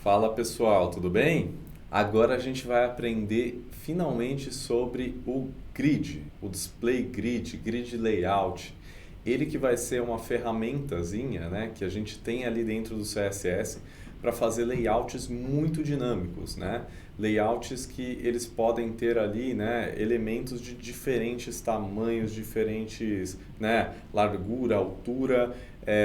Fala pessoal, tudo bem? Agora a gente vai aprender finalmente sobre o grid, o display grid, grid layout. Ele que vai ser uma ferramentazinha, né, que a gente tem ali dentro do CSS para fazer layouts muito dinâmicos, né? Layouts que eles podem ter ali, né, elementos de diferentes tamanhos, diferentes, né, largura, altura,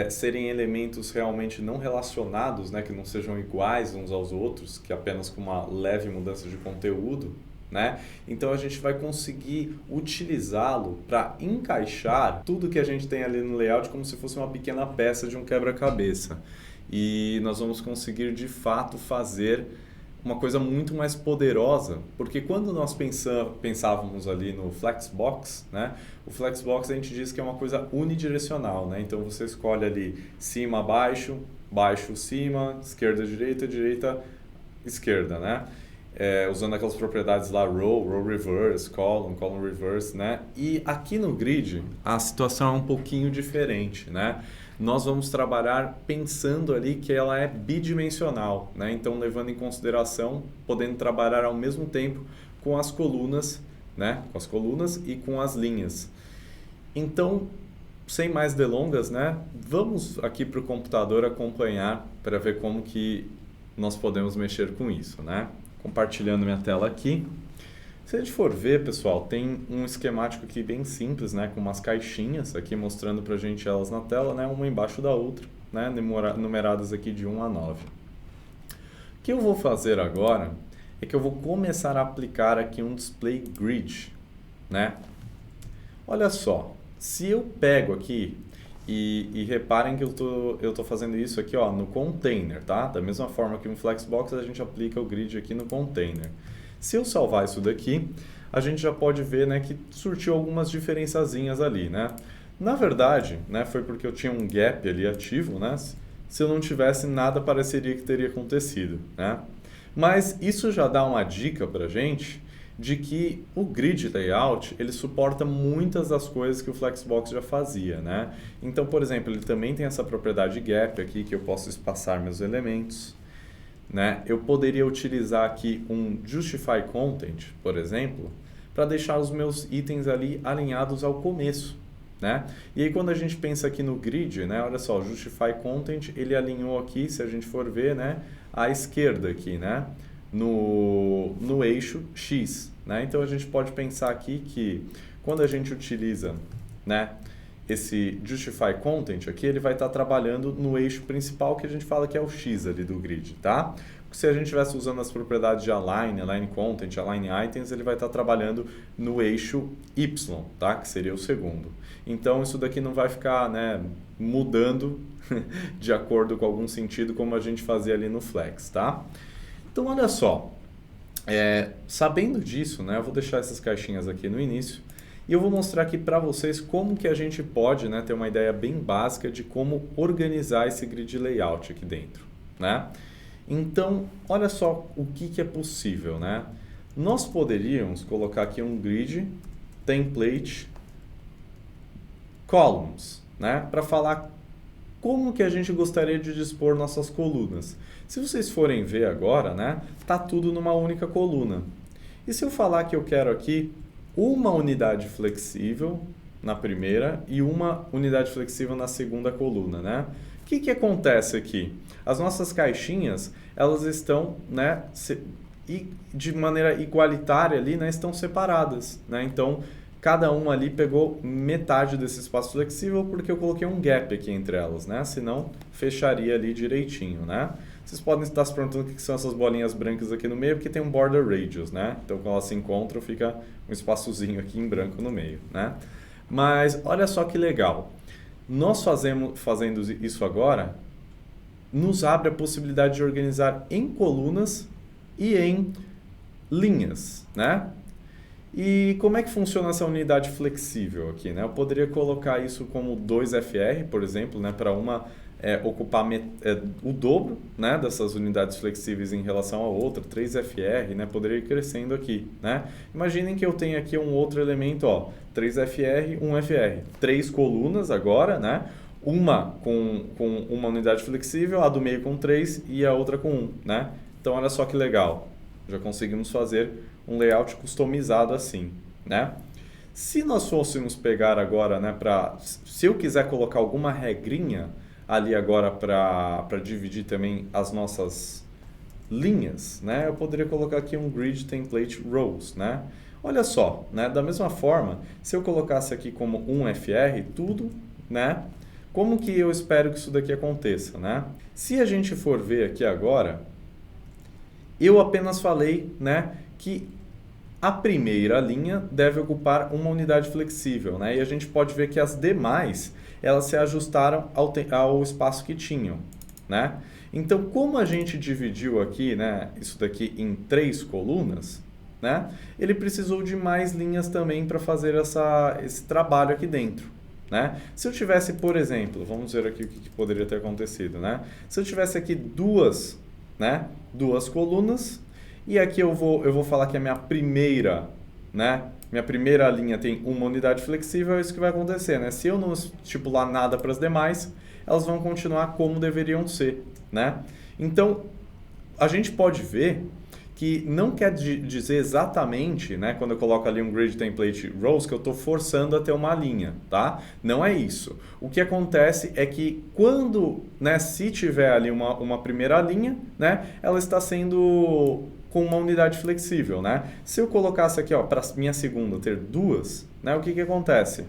serem elementos realmente não relacionados, né, que não sejam iguais uns aos outros, que apenas com uma leve mudança de conteúdo, né? Então a gente vai conseguir utilizá-lo para encaixar tudo que a gente tem ali no layout como se fosse uma pequena peça de um quebra-cabeça. E nós vamos conseguir de fato fazer uma coisa muito mais poderosa, porque quando nós pensávamos ali no Flexbox, né? O Flexbox a gente diz que é uma coisa unidirecional, né? Então você escolhe ali cima, baixo, baixo, cima, esquerda, direita, esquerda, né? Usando aquelas propriedades lá, row reverse, column reverse, né? E aqui no grid a situação é um pouquinho diferente, né? Nós vamos trabalhar pensando ali que ela é bidimensional, né? Então levando em consideração, podendo trabalhar ao mesmo tempo com as colunas, né? Com as colunas e com as linhas. Então, sem mais delongas, né? Vamos aqui para o computador acompanhar para ver como que nós podemos mexer com isso, né? Compartilhando minha tela aqui. Se a gente for ver, pessoal, tem um esquemático aqui bem simples, né, com umas caixinhas aqui mostrando pra gente elas na tela, né, uma embaixo da outra, né, numeradas aqui de 1 a 9. O que eu vou fazer agora é que eu vou começar a aplicar aqui um display grid, né? Olha só, se eu pego aqui e reparem que eu tô fazendo isso aqui, ó, no container, tá? Da mesma forma que no Flexbox a gente aplica o grid aqui no container. Se eu salvar isso daqui, a gente já pode ver, né, que surtiu algumas diferençazinhas ali, né? Na verdade, né, foi porque eu tinha um gap ali ativo, né? Se eu não tivesse, nada pareceria que teria acontecido, né? Mas isso já dá uma dica pra gente de que o grid layout ele suporta muitas das coisas que o Flexbox já fazia, né? Então, por exemplo, ele também tem essa propriedade gap aqui que eu posso espaçar meus elementos, né? Eu poderia utilizar aqui um Justify Content, por exemplo, para deixar os meus itens ali alinhados ao começo, né? E aí quando a gente pensa aqui no grid, né? Olha só, o Justify Content ele alinhou aqui, se a gente for ver, né? À esquerda aqui, né? No eixo X, né? Então a gente pode pensar aqui que quando a gente utiliza, né, esse Justify Content aqui, ele vai estar trabalhando no eixo principal que a gente fala que é o X ali do grid, tá? Se a gente estivesse usando as propriedades de Align Content, Align Items, ele vai estar trabalhando no eixo Y, tá? Que seria o segundo. Então isso daqui não vai ficar, né, mudando de acordo com algum sentido como a gente fazia ali no Flex, tá? Então olha só, sabendo disso, né, eu vou deixar essas caixinhas aqui no início e eu vou mostrar aqui para vocês como que a gente pode, né, ter uma ideia bem básica de como organizar esse grid layout aqui dentro, né? Então, olha só o que é possível, né? Nós poderíamos colocar aqui um grid template columns, né, para falar como que a gente gostaria de dispor nossas colunas. Se vocês forem ver agora, né, tá tudo numa única coluna. E se eu falar que eu quero aqui uma unidade flexível na primeira e uma unidade flexível na segunda coluna, né? O que acontece aqui? As nossas caixinhas, elas estão, né, de maneira igualitária ali, né, estão separadas, né? Então, cada uma ali pegou metade desse espaço flexível porque eu coloquei um gap aqui entre elas, né? Senão, fecharia ali direitinho, né? Vocês podem estar se perguntando o que são essas bolinhas brancas aqui no meio, porque tem um border radius, né? Então, quando elas se encontram, fica um espaçozinho aqui em branco no meio, né? Mas, olha só que legal. Nós fazendo isso agora, nos abre a possibilidade de organizar em colunas e em linhas, né? E como é que funciona essa unidade flexível aqui, né? Eu poderia colocar isso como 2FR, por exemplo, né? Para uma ocupar o dobro, né, dessas unidades flexíveis em relação a outra, 3FR, né, poderia ir crescendo aqui, né? Imaginem que eu tenho aqui um outro elemento, ó, 3FR, 1FR, 3 colunas agora, né? uma com uma unidade flexível, a do meio com 3 e a outra com 1, né? Então, olha só que legal. Já conseguimos fazer um layout customizado assim, né? Se nós fôssemos pegar agora, né, se eu quiser colocar alguma regrinha ali agora para dividir também as nossas linhas, né, eu poderia colocar aqui um grid template rows, né? Olha só, né, da mesma forma, se eu colocasse aqui como um FR, tudo, né? Como que eu espero que isso daqui aconteça, né? Se a gente for ver aqui agora, eu apenas falei, né, que a primeira linha deve ocupar uma unidade flexível, né? E a gente pode ver que as demais, elas se ajustaram ao espaço que tinham, né? Então, como a gente dividiu aqui, né, isso daqui em 3 colunas, né? Ele precisou de mais linhas também para fazer esse trabalho aqui dentro, né? Se eu tivesse, por exemplo, vamos ver aqui o que poderia ter acontecido, né? Se eu tivesse aqui duas colunas, e aqui eu vou falar que a minha primeira, né? Minha primeira linha tem uma unidade flexível, é isso que vai acontecer, né? Se eu não estipular nada para as demais, elas vão continuar como deveriam ser, né? Então, a gente pode ver que não quer dizer exatamente, né, quando eu coloco ali um grid template rows, que eu estou forçando a ter uma linha, tá? Não é isso. O que acontece é que quando, né, se tiver ali uma primeira linha, né, ela está sendo com uma unidade flexível, né? Se eu colocasse aqui, ó, para minha segunda ter duas, né, o que acontece?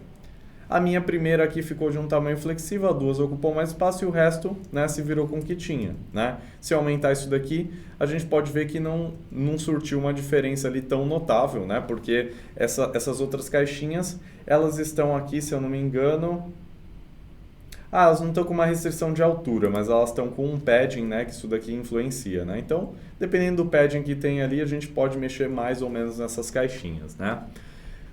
A minha primeira aqui ficou de um tamanho flexível, a duas ocupou mais espaço e o resto, né, se virou com o que tinha, né? Se eu aumentar isso daqui, a gente pode ver que não surtiu uma diferença ali tão notável, né? Porque essas outras caixinhas, elas estão aqui, se eu não me engano... elas não estão com uma restrição de altura, mas elas estão com um padding, né, que isso daqui influencia, né? Então, dependendo do padding que tem ali, a gente pode mexer mais ou menos nessas caixinhas, né?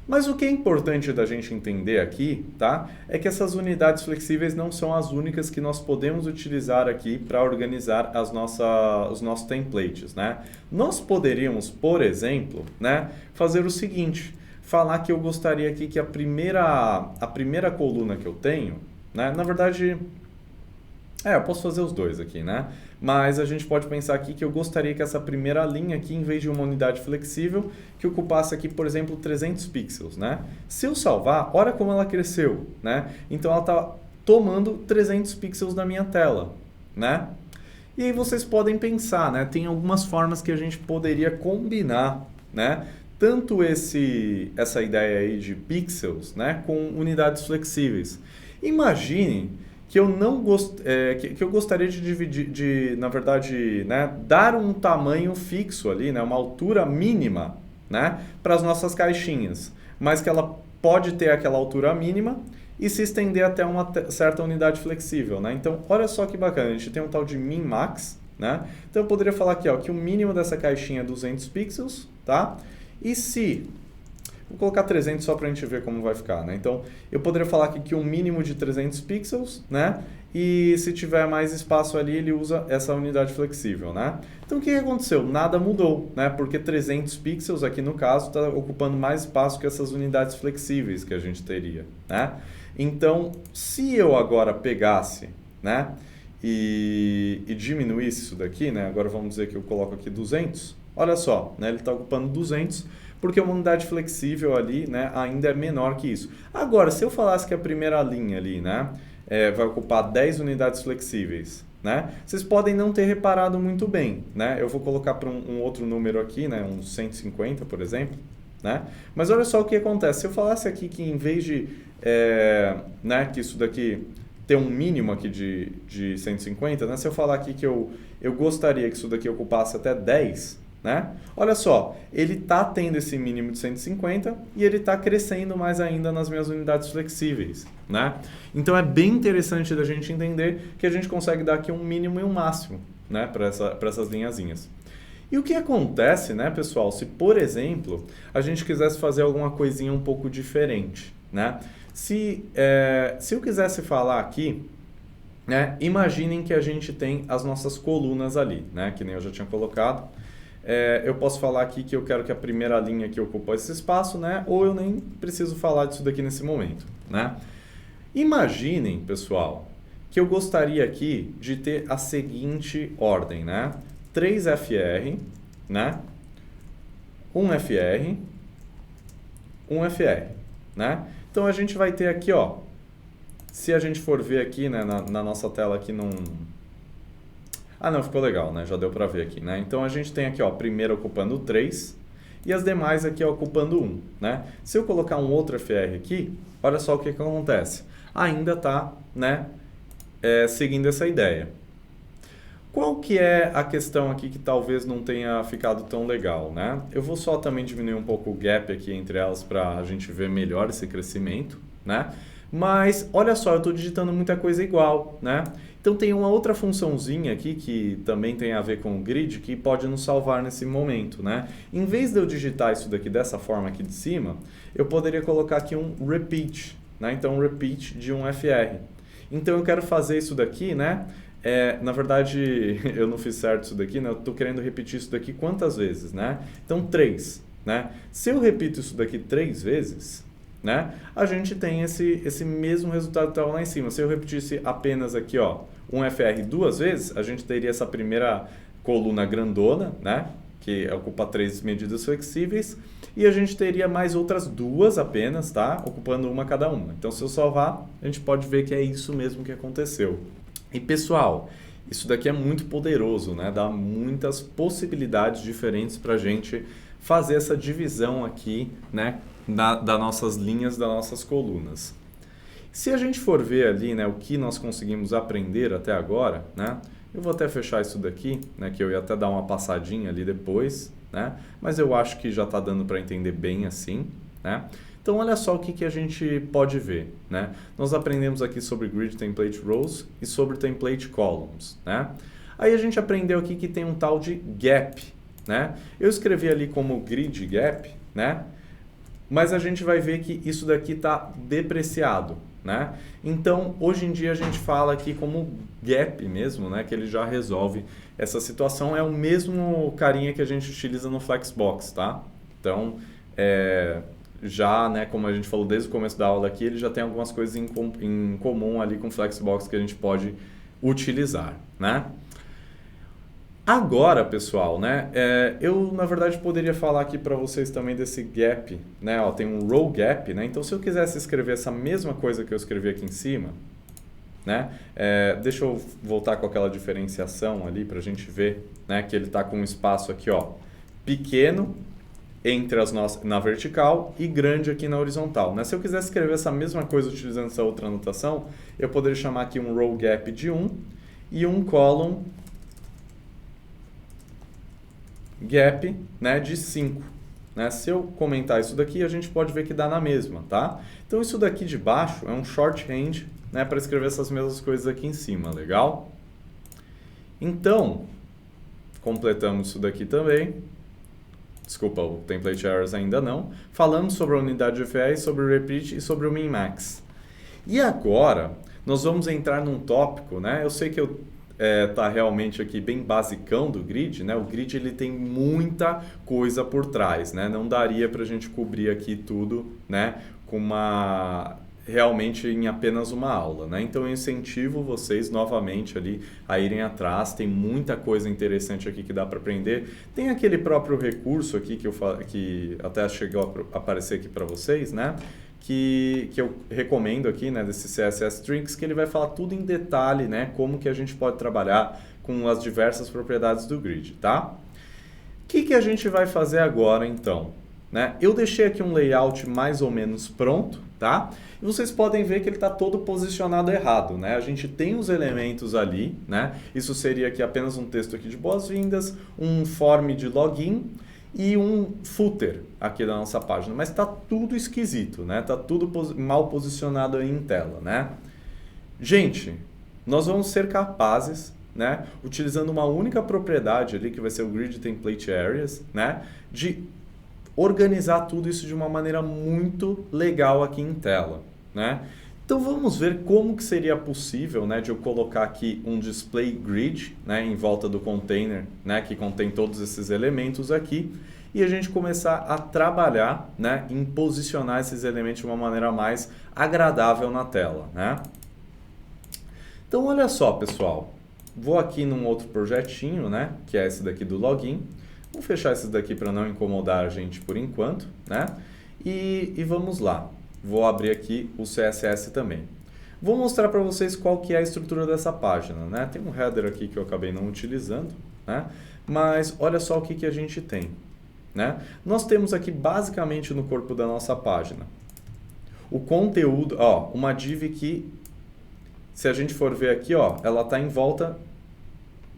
Mas o que é importante da gente entender aqui, tá? É que essas unidades flexíveis não são as únicas que nós podemos utilizar aqui para organizar os nossos templates, né? Nós poderíamos, por exemplo, né, fazer o seguinte, falar que eu gostaria aqui que a primeira coluna que eu tenho, né, na verdade, eu posso fazer os dois aqui, né? Mas a gente pode pensar aqui que eu gostaria que essa primeira linha aqui, em vez de uma unidade flexível, que ocupasse aqui, por exemplo, 300 pixels, né? Se eu salvar, olha como ela cresceu, né? Então ela está tomando 300 pixels da minha tela, né? E aí vocês podem pensar, né? Tem algumas formas que a gente poderia combinar, né? Tanto essa ideia aí de pixels, né, com unidades flexíveis. Imagine que eu que eu gostaria de dividir, na verdade, né, dar um tamanho fixo ali, né, uma altura mínima, né, para as nossas caixinhas, mas que ela pode ter aquela altura mínima e se estender até uma certa unidade flexível, né? Então, olha só que bacana, a gente tem um tal de min-max, né? Então eu poderia falar aqui, ó, que o mínimo dessa caixinha é 200 pixels, tá? E se... Vou colocar 300 só para a gente ver como vai ficar, né? Então, eu poderia falar aqui que um mínimo de 300 pixels, né? E se tiver mais espaço ali, ele usa essa unidade flexível, né? Então, o que aconteceu? Nada mudou, né? Porque 300 pixels aqui no caso está ocupando mais espaço que essas unidades flexíveis que a gente teria, né? Então, se eu agora pegasse, né? E diminuísse isso daqui, né? Agora vamos dizer que eu coloco aqui 200. Olha só, né? Ele está ocupando 200 porque uma unidade flexível ali, né, ainda é menor que isso. Agora, se eu falasse que a primeira linha ali, né, vai ocupar 10 unidades flexíveis, né, vocês podem não ter reparado muito bem, né? Eu vou colocar para um outro número aqui, né, uns 150, por exemplo, né? Mas olha só o que acontece. Se eu falasse aqui que em vez de, né, que isso daqui ter um mínimo aqui de 150, né? Se eu falar aqui que eu gostaria que isso daqui ocupasse até 10, né? Olha só, ele está tendo esse mínimo de 150 e ele está crescendo mais ainda nas minhas unidades flexíveis, né? Então é bem interessante da gente entender que a gente consegue dar aqui um mínimo e um máximo, né, para essas linhazinhas. E o que acontece, né, pessoal, se por exemplo a gente quisesse fazer alguma coisinha um pouco diferente, né? Se eu quisesse falar aqui, né, imaginem que a gente tem as nossas colunas ali, né, que nem eu já tinha colocado. Eu posso falar aqui que eu quero que a primeira linha aqui ocupe esse espaço, né? Ou eu nem preciso falar disso daqui nesse momento, né? Imaginem, pessoal, que eu gostaria aqui de ter a seguinte ordem, né? 3 FR, né? 1 FR, 1 FR, né? Então a gente vai ter aqui, ó, se a gente for ver aqui, né, na nossa tela aqui não... Ah, não, ficou legal, né? Já deu para ver aqui, né? Então a gente tem aqui, ó, primeiro ocupando 3 e as demais aqui ocupando 1, né? Se eu colocar um outro FR aqui, olha só o que acontece. Ainda tá, né, seguindo essa ideia. Qual que é a questão aqui que talvez não tenha ficado tão legal, né? Eu vou só também diminuir um pouco o gap aqui entre elas para a gente ver melhor esse crescimento, né? Mas olha só, eu estou digitando muita coisa igual, né? Então tem uma outra funçãozinha aqui que também tem a ver com o grid que pode nos salvar nesse momento, né? Em vez de eu digitar isso daqui dessa forma aqui de cima, eu poderia colocar aqui um repeat, né? Então um repeat de um FR. Então eu quero fazer isso daqui, né? Na verdade, eu não fiz certo isso daqui, né? Eu estou querendo repetir isso daqui quantas vezes, né? Então, 3, né? Se eu repito isso daqui 3 vezes, né? A gente tem esse mesmo resultado que estava lá em cima. Se eu repetisse apenas aqui, ó, um FR 2 vezes, a gente teria essa primeira coluna grandona, né? Que ocupa 3 medidas flexíveis. E a gente teria mais outras 2 apenas, tá? Ocupando uma cada uma. Então, se eu salvar, a gente pode ver que é isso mesmo que aconteceu. E pessoal, isso daqui é muito poderoso, né? Dá muitas possibilidades diferentes para a gente fazer essa divisão aqui, né? Das nossas linhas, das nossas colunas. Se a gente for ver ali, né, o que nós conseguimos aprender até agora, né? Eu vou até fechar isso daqui, né? Que eu ia até dar uma passadinha ali depois, né? Mas eu acho que já está dando para entender bem assim, né? Então, olha só o que a gente pode ver, né? Nós aprendemos aqui sobre Grid Template Rows e sobre Template Columns, né? Aí a gente aprendeu aqui que tem um tal de Gap, né? Eu escrevi ali como Grid Gap, né? Mas a gente vai ver que isso daqui está depreciado, né? Então, hoje em dia a gente fala aqui como Gap mesmo, né? Que ele já resolve essa situação. É o mesmo carinha que a gente utiliza no Flexbox, tá? Então, já, né, como a gente falou desde o começo da aula aqui, ele já tem algumas coisas em comum ali com o Flexbox que a gente pode utilizar, né? Agora, pessoal, né, eu na verdade poderia falar aqui para vocês também desse gap, né? Ó, tem um row gap, né? Então, se eu quisesse escrever essa mesma coisa que eu escrevi aqui em cima, né? Deixa eu voltar com aquela diferenciação ali para a gente ver, né, que ele está com um espaço aqui, ó, pequeno entre as na vertical e grande aqui na horizontal, né? Se eu quisesse escrever essa mesma coisa utilizando essa outra anotação, eu poderia chamar aqui um row gap de 1 e um column gap, né, de 5. Né? Se eu comentar isso daqui, a gente pode ver que dá na mesma, tá? Então isso daqui de baixo é um shorthand, né, para escrever essas mesmas coisas aqui em cima, legal? Então, completamos isso daqui também. Desculpa, o Template Errors ainda não. Falamos sobre a unidade de FR, sobre o Repeat e sobre o Min-Max. E agora, nós vamos entrar num tópico, né? Eu sei que tá realmente aqui bem basicão do grid, né? O grid ele tem muita coisa por trás, né? Não daria para a gente cobrir aqui tudo, né? Realmente em apenas uma aula, né? Então eu incentivo vocês novamente ali a irem atrás, tem muita coisa interessante aqui que dá para aprender. Tem aquele próprio recurso aqui que até chegou a aparecer aqui para vocês, né? Que eu recomendo aqui, né, desse CSS Tricks, que ele vai falar tudo em detalhe, né, como que a gente pode trabalhar com as diversas propriedades do grid, tá? O que a gente vai fazer agora, então? Né? Eu deixei aqui um layout mais ou menos pronto, tá? E vocês podem ver que ele está todo posicionado errado, né? A gente tem os elementos ali, né? Isso seria aqui apenas um texto aqui de boas-vindas, um form de login e um footer aqui da nossa página, mas está tudo esquisito, né? Tá tudo mal posicionado aí em tela, né? Gente, nós vamos ser capazes, né, utilizando uma única propriedade ali, que vai ser o Grid Template Areas, né, de organizar tudo isso de uma maneira muito legal aqui em tela, né? Então vamos ver como que seria possível, né, de eu colocar aqui um display grid, né, em volta do container, né, que contém todos esses elementos aqui, e a gente começar a trabalhar, né, em posicionar esses elementos de uma maneira mais agradável na tela, né? Então, olha só, pessoal. Vou aqui num outro projetinho, né? Que é esse daqui do login. Vou fechar esse daqui para não incomodar a gente por enquanto, né? E vamos lá. Vou abrir aqui o CSS também. Vou mostrar para vocês qual que é a estrutura dessa página, né? Tem um header aqui que eu acabei não utilizando, né? Mas olha só o que a gente tem, né? Nós temos aqui basicamente no corpo da nossa página o conteúdo, ó, uma div que, se a gente for ver aqui, ó, ela está em volta,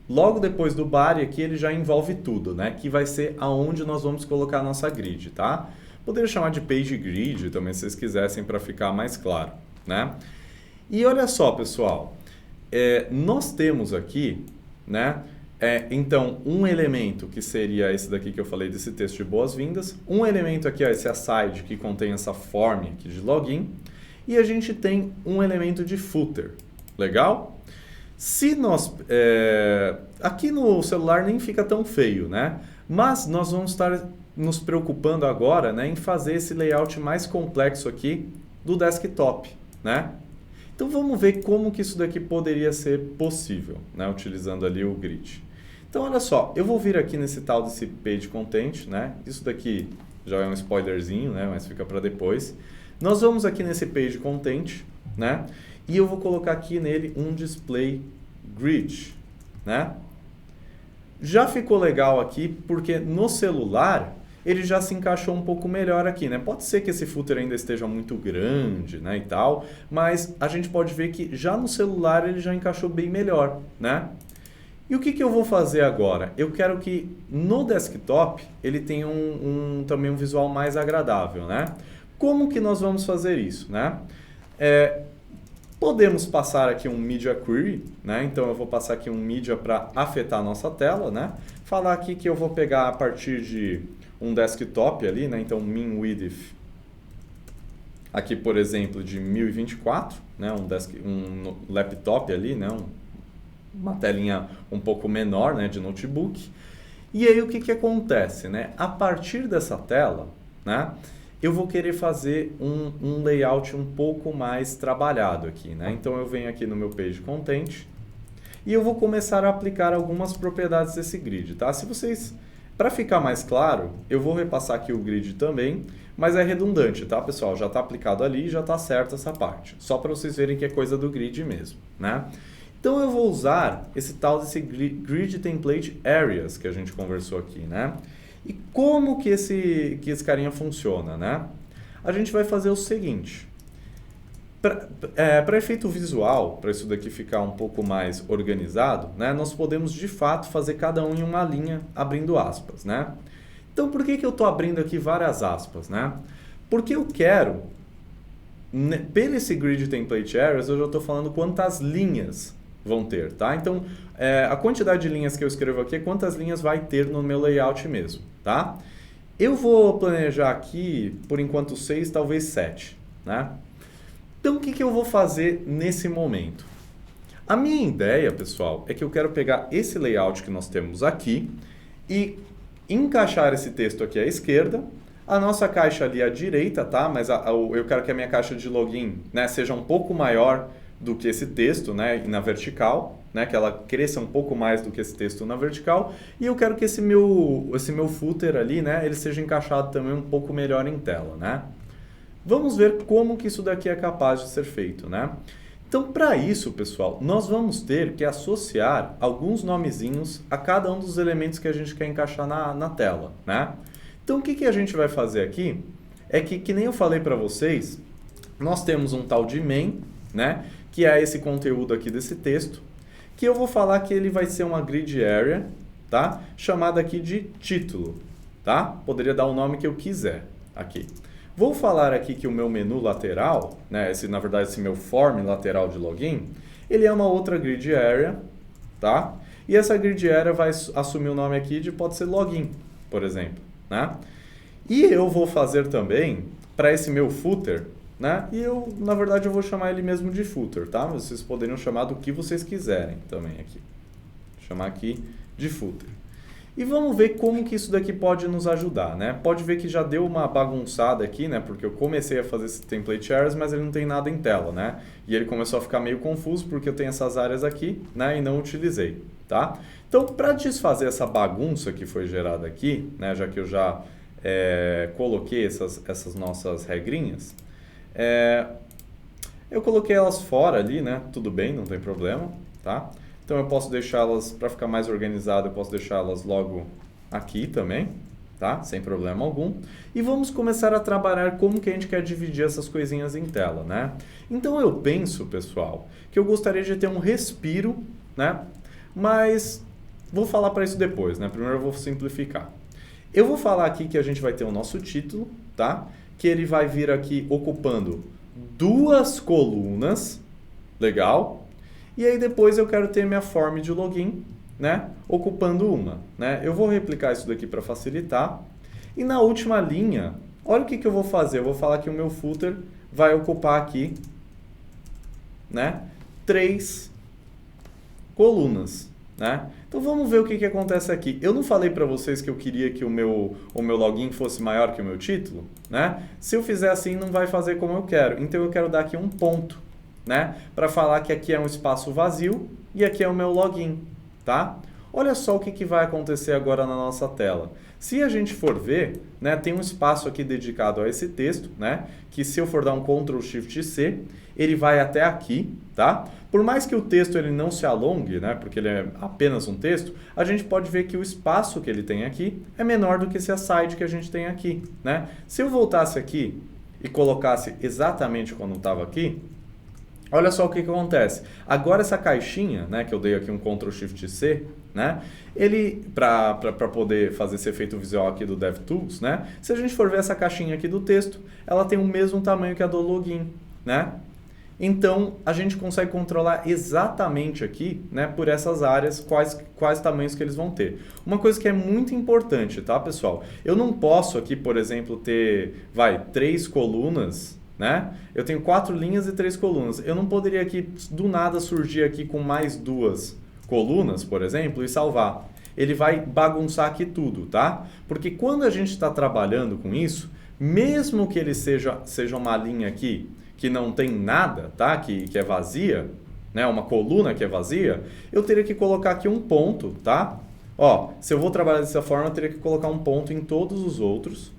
logo depois do body aqui ele já envolve tudo, né? Que vai ser aonde nós vamos colocar a nossa grid, tá? Poderia chamar de page grid também, se vocês quisessem, para ficar mais claro, né? E olha só, pessoal, nós temos aqui, né? Então, um elemento que seria esse daqui que eu falei desse texto de boas-vindas, um elemento aqui, ó, esse aside que contém essa form aqui de login, e a gente tem um elemento de footer, legal? Se nós, aqui no celular nem fica tão feio, né? Mas nós vamos estar nos preocupando agora, né, em fazer esse layout mais complexo aqui do desktop, né? Então vamos ver como que isso daqui poderia ser possível, né, utilizando ali o grid. Então olha só, eu vou vir aqui nesse tal desse page content, né? Isso daqui já é um spoilerzinho, né, mas fica para depois. Nós vamos aqui nesse page content, né? E eu vou colocar aqui nele um display grid, né? Já ficou legal aqui porque no celular ele já se encaixou um pouco melhor aqui, né? Pode ser que esse footer ainda esteja muito grande, né, e tal, mas a gente pode ver que já no celular ele já encaixou bem melhor, né? E o que eu vou fazer agora? Eu quero que no desktop ele tenha também um visual mais agradável, né? Como que nós vamos fazer isso, né? Podemos passar aqui um Media Query, né? Então eu vou passar aqui um Media para afetar a nossa tela, né? Falar aqui que eu vou pegar a partir de um desktop ali, né? Então min width aqui, por exemplo, de 1024, né? Um laptop ali, né? Uma telinha um pouco menor, né? De notebook. E aí o que acontece, né? A partir dessa tela, né, eu vou querer fazer um layout um pouco mais trabalhado aqui, né? Então eu venho aqui no meu page content e eu vou começar a aplicar algumas propriedades desse grid, tá? Se vocês, para ficar mais claro, eu vou repassar aqui o grid também, mas é redundante, tá, pessoal? Já está aplicado ali e já está certa essa parte. Só para vocês verem que é coisa do grid mesmo, né? Então eu vou usar esse tal desse grid template areas que a gente conversou aqui, né? E como que esse carinha funciona, né? A gente vai fazer o seguinte. Para efeito visual, para isso daqui ficar um pouco mais organizado, né, nós podemos de fato fazer cada um em uma linha abrindo aspas, né? Então por que eu estou abrindo aqui várias aspas, né? Porque eu quero, pelo esse grid template areas, eu já estou falando quantas linhas vão ter, tá? Então a quantidade de linhas que eu escrevo aqui é quantas linhas vai ter no meu layout mesmo, tá? Eu vou planejar aqui, por enquanto 6, talvez 7, né? Então, o que eu vou fazer nesse momento? A minha ideia, pessoal, é que eu quero pegar esse layout que nós temos aqui e encaixar esse texto aqui à esquerda, a nossa caixa ali à direita, tá? Mas eu quero que a minha caixa de login, né, seja um pouco maior do que esse texto, né, na vertical, né, que ela cresça um pouco mais do que esse texto na vertical, e eu quero que esse meu footer ali, né, ele seja encaixado também um pouco melhor em tela, né? Vamos ver como que isso daqui é capaz de ser feito, né? Então, para isso, pessoal, nós vamos ter que associar alguns nomezinhos a cada um dos elementos que a gente quer encaixar na tela, né? Então, o que a gente vai fazer aqui é que nem eu falei para vocês, nós temos um tal de main, né, que é esse conteúdo aqui desse texto, que eu vou falar que ele vai ser uma grid area, tá? Chamada aqui de título, tá? Poderia dar o nome que eu quiser aqui. Vou falar aqui que o meu menu lateral, né, na verdade esse meu form lateral de login, ele é uma outra grid area, tá? E essa grid area vai assumir o nome aqui de, pode ser login, por exemplo, né? E eu vou fazer também, para esse meu footer, né? E na verdade eu vou chamar ele mesmo de footer, tá? Mas vocês poderiam chamar do que vocês quiserem também aqui. Vou chamar aqui de footer. E vamos ver como que isso daqui pode nos ajudar, né? Pode ver que já deu uma bagunçada aqui, né? Porque eu comecei a fazer esse template errors, mas ele não tem nada em tela, né? E ele começou a ficar meio confuso porque eu tenho essas áreas aqui, né? E não utilizei, tá? Então, para desfazer essa bagunça que foi gerada aqui, né? Já que eu já coloquei essas nossas regrinhas, eu coloquei elas fora ali, né? Tudo bem, não tem problema, tá? Então eu posso deixá-las, para ficar mais organizado, eu posso deixá-las logo aqui também, tá? Sem problema algum. E vamos começar a trabalhar como que a gente quer dividir essas coisinhas em tela, né? Então eu penso, pessoal, que eu gostaria de ter um respiro, né? Mas vou falar para isso depois, né? Primeiro eu vou simplificar. Eu vou falar aqui que a gente vai ter o nosso título, tá? Que ele vai vir aqui ocupando 2 colunas, legal? E aí depois eu quero ter minha form de login, né, ocupando uma, né? Eu vou replicar isso daqui para facilitar. E na última linha, olha o que eu vou fazer. Eu vou falar que o meu footer vai ocupar aqui, né, 3 colunas, né? Então vamos ver o que acontece aqui. Eu não falei para vocês que eu queria que o meu login fosse maior que o meu título, né? Se eu fizer assim, não vai fazer como eu quero. Então eu quero dar aqui um ponto, né? Para falar que aqui é um espaço vazio e aqui é o meu login, tá? Olha só o que vai acontecer agora na nossa tela. Se a gente for ver, né, tem um espaço aqui dedicado a esse texto, né? Que se eu for dar um Ctrl Shift C, ele vai até aqui, tá? Por mais que o texto ele não se alongue, né, porque ele é apenas um texto, a gente pode ver que o espaço que ele tem aqui é menor do que esse aside que a gente tem aqui, né? Se eu voltasse aqui e colocasse exatamente quando estava aqui, olha só o que acontece. Agora essa caixinha, né, que eu dei aqui um Ctrl Shift C, né, ele, para poder fazer esse efeito visual aqui do DevTools, né, se a gente for ver essa caixinha aqui do texto, ela tem o mesmo tamanho que a do login, né? Então, a gente consegue controlar exatamente aqui, né, por essas áreas, quais tamanhos que eles vão ter. Uma coisa que é muito importante, tá, pessoal? Eu não posso aqui, por exemplo, ter, 3 colunas, né? Eu tenho 4 linhas e 3 colunas. Eu não poderia aqui, do nada, surgir aqui com mais 2 colunas, por exemplo, e salvar. Ele vai bagunçar aqui tudo, tá? Porque quando a gente está trabalhando com isso, mesmo que ele seja uma linha aqui que não tem nada, tá? Que é vazia, né? Uma coluna que é vazia, eu teria que colocar aqui um ponto, tá? Ó, se eu vou trabalhar dessa forma, eu teria que colocar um ponto em todos os outros,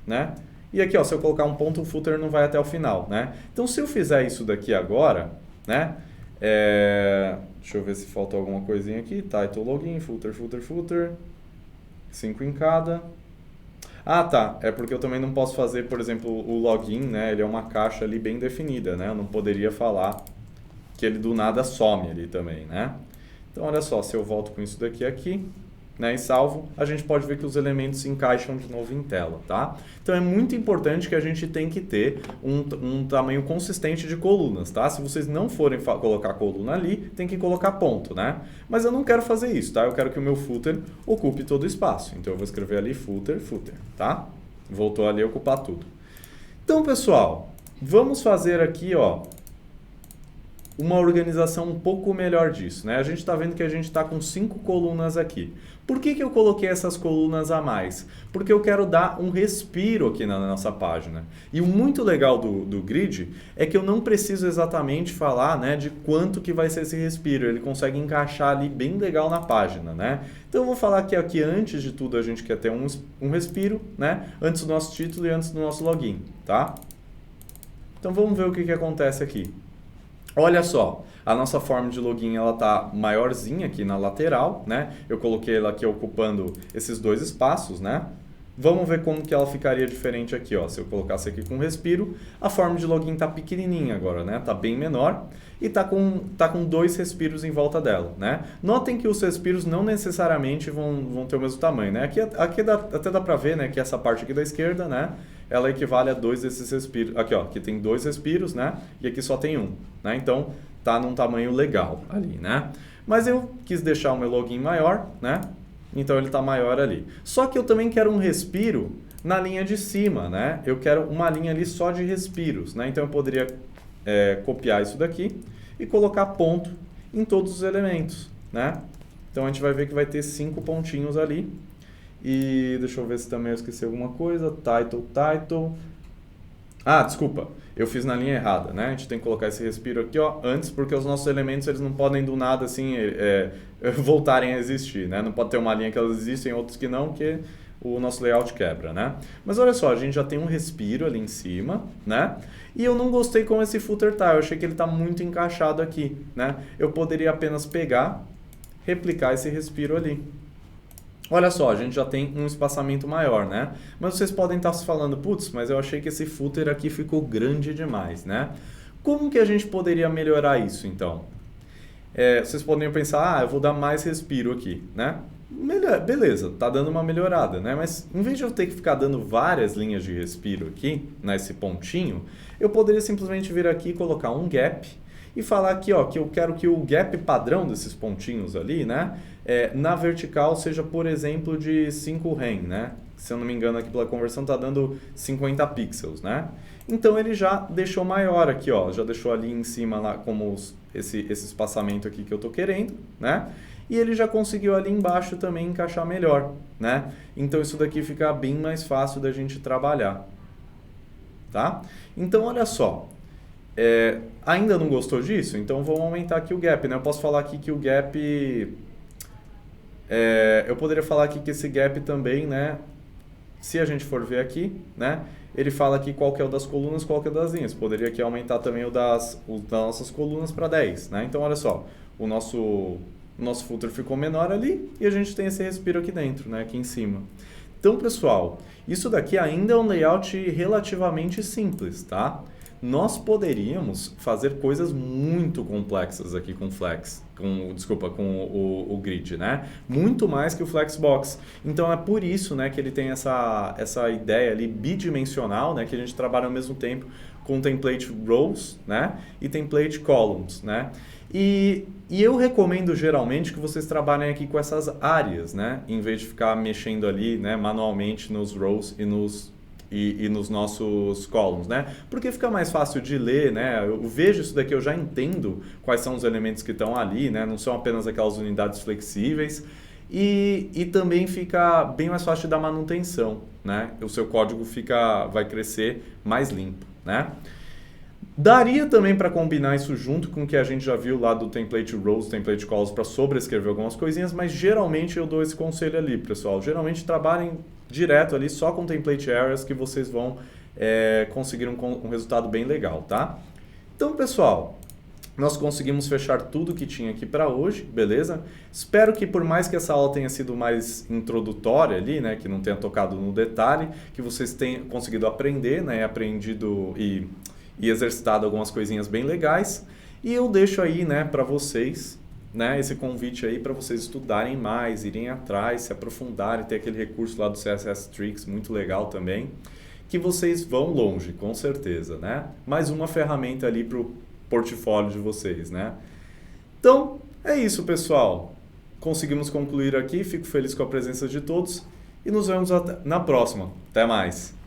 né? E aqui, ó, se eu colocar um ponto, o footer não vai até o final, né? Então, se eu fizer isso daqui agora, né? Deixa eu ver se faltou alguma coisinha aqui. Title, login, footer. 5 em cada. Ah, tá. É porque eu também não posso fazer, por exemplo, o login, né? Ele é uma caixa ali bem definida, né? Eu não poderia falar que ele do nada some ali também, né? Então, olha só, se eu volto com isso daqui aqui, né, e salvo, a gente pode ver que os elementos se encaixam de novo em tela, tá? Então, é muito importante que a gente tem que ter um tamanho consistente de colunas, tá? Se vocês não forem colocar coluna ali, tem que colocar ponto, né? Mas eu não quero fazer isso, tá? Eu quero que o meu footer ocupe todo o espaço. Então, eu vou escrever ali footer, tá? Voltou ali a ocupar tudo. Então, pessoal, vamos fazer aqui, ó, uma organização um pouco melhor disso, né? A gente está vendo que a gente está com 5 colunas aqui. Por que eu coloquei essas colunas a mais? Porque eu quero dar um respiro aqui na nossa página. E o muito legal do grid é que eu não preciso exatamente falar, né, de quanto que vai ser esse respiro. Ele consegue encaixar ali bem legal na página, né? Então eu vou falar que aqui antes de tudo a gente quer ter um respiro, né? Antes do nosso título e antes do nosso login, tá? Então vamos ver o que acontece aqui. Olha só, a nossa forma de login ela tá maiorzinha aqui na lateral, né? Eu coloquei ela aqui ocupando esses 2 espaços, né? Vamos ver como que ela ficaria diferente aqui, ó. Se eu colocasse aqui com respiro, a forma de login tá pequenininha agora, né? Tá bem menor e tá com 2 respiros em volta dela, né? Notem que os respiros não necessariamente vão ter o mesmo tamanho, né? Aqui até dá para ver, né, que essa parte aqui da esquerda, né, ela equivale a 2 desses respiros. Aqui, ó, aqui tem 2 respiros, né? E aqui só tem 1, né? Então, tá num tamanho legal ali, né? Mas eu quis deixar o meu login maior, né? Então, ele tá maior ali. Só que eu também quero um respiro na linha de cima, né? Eu quero uma linha ali só de respiros, né? Então, eu poderia copiar isso daqui e colocar ponto em todos os elementos, né? Então a gente vai ver que vai ter 5 pontinhos ali. E deixa eu ver se também eu esqueci alguma coisa. Title. Ah, desculpa, eu fiz na linha errada, né? A gente tem que colocar esse respiro aqui, ó, antes, porque os nossos elementos eles não podem do nada assim voltarem a existir, né? Não pode ter uma linha que elas existem, outros que não, que o nosso layout quebra, né? Mas olha só, a gente já tem um respiro ali em cima, né? E eu não gostei como esse footer tá, eu achei que ele tá muito encaixado aqui, né? Eu poderia apenas pegar, replicar esse respiro ali. Olha só, a gente já tem um espaçamento maior, né? Mas vocês podem estar se falando, putz, mas eu achei que esse footer aqui ficou grande demais, né? Como que a gente poderia melhorar isso, então? Vocês poderiam pensar, eu vou dar mais respiro aqui, né? Beleza, tá dando uma melhorada, né? Mas em vez de eu ter que ficar dando várias linhas de respiro aqui, nesse pontinho, eu poderia simplesmente vir aqui e colocar um gap e falar aqui, ó, que eu quero que o gap padrão desses pontinhos ali, né? Na vertical seja, por exemplo, de 5 rem, né? Se eu não me engano aqui pela conversão tá dando 50 pixels, né? Então ele já deixou maior aqui, ó, já deixou ali em cima lá como esse espaçamento aqui que eu tô querendo, né? E ele já conseguiu ali embaixo também encaixar melhor, né? Então isso daqui fica bem mais fácil da gente trabalhar, tá? Então olha só, ainda não gostou disso? Então vamos aumentar aqui o gap, né? Eu posso falar aqui que o gap... eu poderia falar aqui que esse gap também, né? Se a gente for ver aqui, né? Ele fala aqui qual que é o das colunas, qual que é o das linhas. Poderia aqui aumentar também o das nossas colunas para 10, né? Então olha só, o nosso footer ficou menor ali e a gente tem esse respiro aqui dentro, né? Aqui em cima. Então, pessoal, isso daqui ainda é um layout relativamente simples, tá? Nós poderíamos fazer coisas muito complexas aqui com o grid, né? Muito mais que o Flexbox. Então é por isso, né, que ele tem essa ideia ali bidimensional, né, que a gente trabalha ao mesmo tempo com template rows, né, e template columns, né? E eu recomendo geralmente que vocês trabalhem aqui com essas áreas, né, em vez de ficar mexendo ali, né, manualmente nos rows e nos nossos columns, né? Porque fica mais fácil de ler, né? Eu vejo isso daqui, eu já entendo quais são os elementos que estão ali, né? Não são apenas aquelas unidades flexíveis. E também fica bem mais fácil de dar manutenção, né? O seu código vai crescer mais limpo, né? Daria também para combinar isso junto com o que a gente já viu lá do template rows, template calls para sobrescrever algumas coisinhas, mas geralmente eu dou esse conselho ali, pessoal. Geralmente trabalhem direto ali só com template areas que vocês vão conseguir um resultado bem legal, tá? Então, pessoal, nós conseguimos fechar tudo que tinha aqui para hoje, beleza? Espero que por mais que essa aula tenha sido mais introdutória ali, né, que não tenha tocado no detalhe, que vocês tenham conseguido aprender, né, aprendido e exercitado algumas coisinhas bem legais. E eu deixo aí, né, para vocês, né, esse convite aí para vocês estudarem mais, irem atrás, se aprofundarem, ter aquele recurso lá do CSS Tricks, muito legal também, que vocês vão longe, com certeza, né? Mais uma ferramenta ali para o portfólio de vocês, né? Então, é isso, pessoal. Conseguimos concluir aqui, fico feliz com a presença de todos e nos vemos na próxima. Até mais!